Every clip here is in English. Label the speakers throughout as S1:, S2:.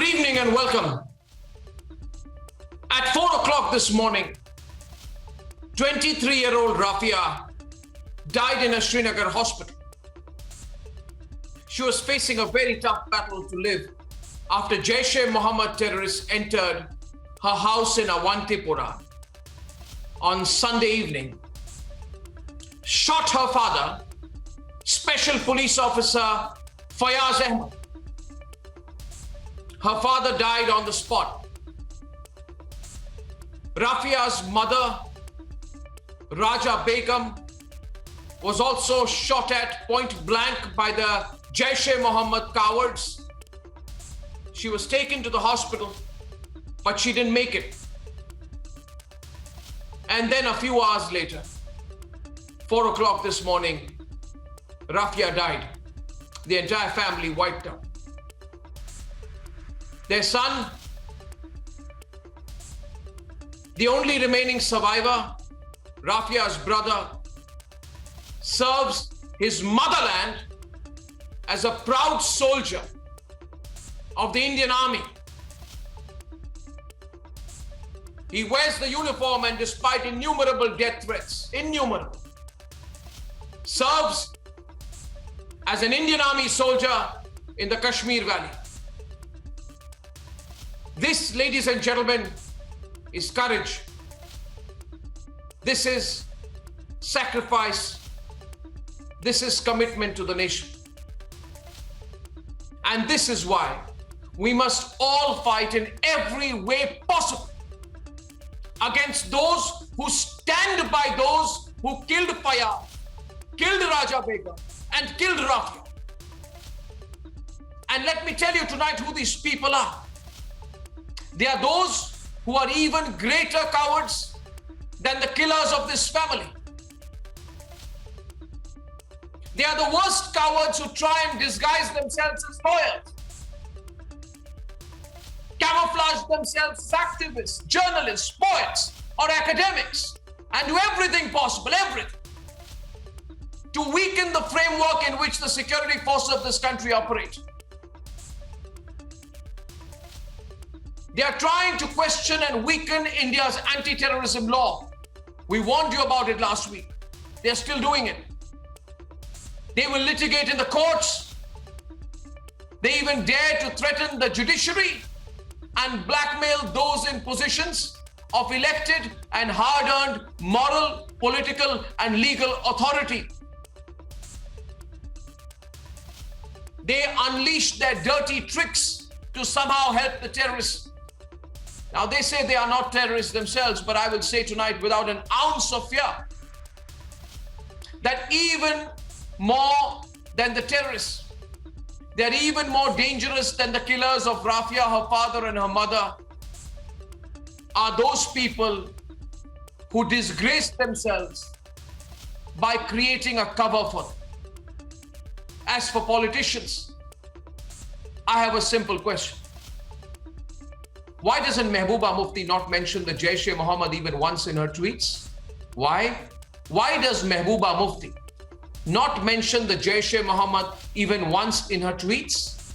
S1: Good evening and welcome. At 4 o'clock this morning, 23-year-old Rafia died in a Srinagar hospital. She was facing a very tough battle to live after Jaish-e-Mohammed terrorists entered her house in Awantipura on Sunday evening, shot her father, Special Police Officer Fayaz Ahmad. Her father died on the spot. Rafia's mother, Raja Begum, was also shot at point blank by the Jaish-e-Mohammed cowards. She was taken to the hospital, but she didn't make it. And then a few hours later, 4 o'clock this morning, Rafia died. The entire family wiped out. Their son, the only remaining survivor, Rafia's brother, serves his motherland as a proud soldier of the Indian Army. He wears the uniform and despite innumerable death threats, serves as an Indian Army soldier in the Kashmir Valley. This, ladies and gentlemen, is courage. This is sacrifice. This is commitment to the nation. And this is why we must all fight in every way possible against those who stand by those who killed Fayaz, killed Raja Begum, and killed Rafia. And let me tell you tonight who these people are. They are those who are even greater cowards than the killers of this family. They are the worst cowards who try and disguise themselves as lawyers, camouflage themselves as activists, journalists, poets, or academics, and do everything possible, to weaken the framework in which the security forces of this country operate. They are trying to question and weaken India's anti-terrorism law. We warned you about it last week. They are still doing it. They will litigate in the courts. They even dare to threaten the judiciary and blackmail those in positions of elected and hard-earned moral, political, and legal authority. They unleash their dirty tricks to somehow help the terrorists. Now, they say they are not terrorists themselves, but I will say tonight without an ounce of fear that even more than the terrorists, they're even more dangerous than the killers of Rafia, her father and her mother, are those people who disgrace themselves by creating a cover for them. As for politicians, I have a simple question. Why doesn't Mehbooba Mufti not mention the Jaish-e-Mohammed even once in her tweets? Why? Why does Mehbooba Mufti not mention the Jaish-e-Mohammed even once in her tweets?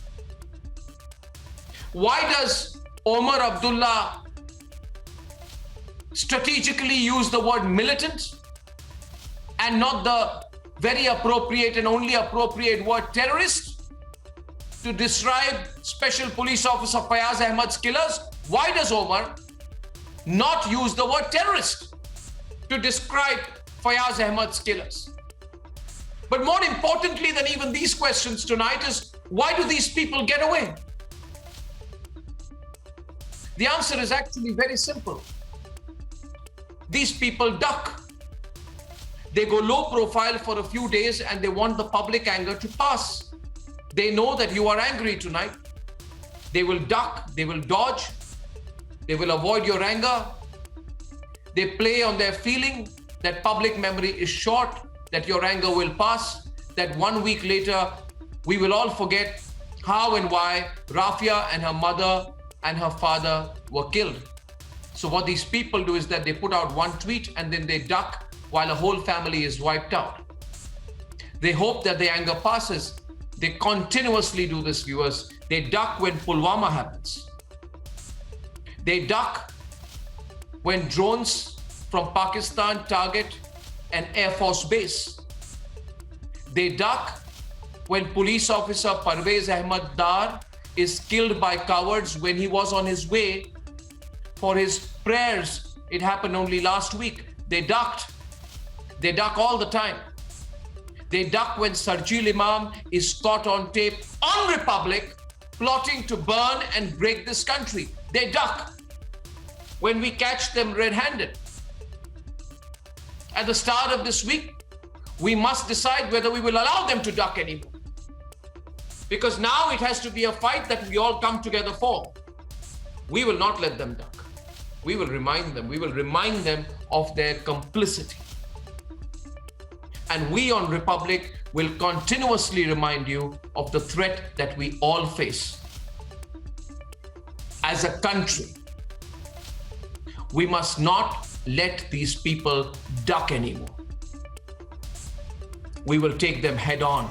S1: Why does Omar Abdullah strategically use the word militant and not the very appropriate and only appropriate word terrorist to describe Special Police Officer Fayaz Ahmad's killers? Why does Omar not use the word terrorist to describe Fayaz Ahmad's killers? But more importantly than even these questions tonight is, why do these people get away? The answer is actually very simple. These people duck. They go low profile for a few days and they want the public anger to pass. They know that you are angry tonight. They will duck, they will dodge, they will avoid your anger. They play on their feeling that public memory is short, that your anger will pass, that 1 week later, we will all forget how and why Rafia and her mother and her father were killed. So what these people do is that they put out one tweet and then they duck while a whole family is wiped out. They hope that the anger passes. They continuously do this, viewers. They duck when Pulwama happens. They duck when drones from Pakistan target an Air Force base. They duck when police officer Parvez Ahmad Dar is killed by cowards when he was on his way for his prayers. It happened only last week. They ducked. They duck all the time. They duck when Sarjil Imam is caught on tape on Republic plotting to burn and break this country. They duck when we catch them red-handed. At the start of this week, we must decide whether we will allow them to duck anymore. Because now it has to be a fight that we all come together for. We will not let them duck. We will remind them. We will remind them of their complicity. And we on Republic will continuously remind you of the threat that we all face. As a country, we must not let these people duck anymore. We will take them head on.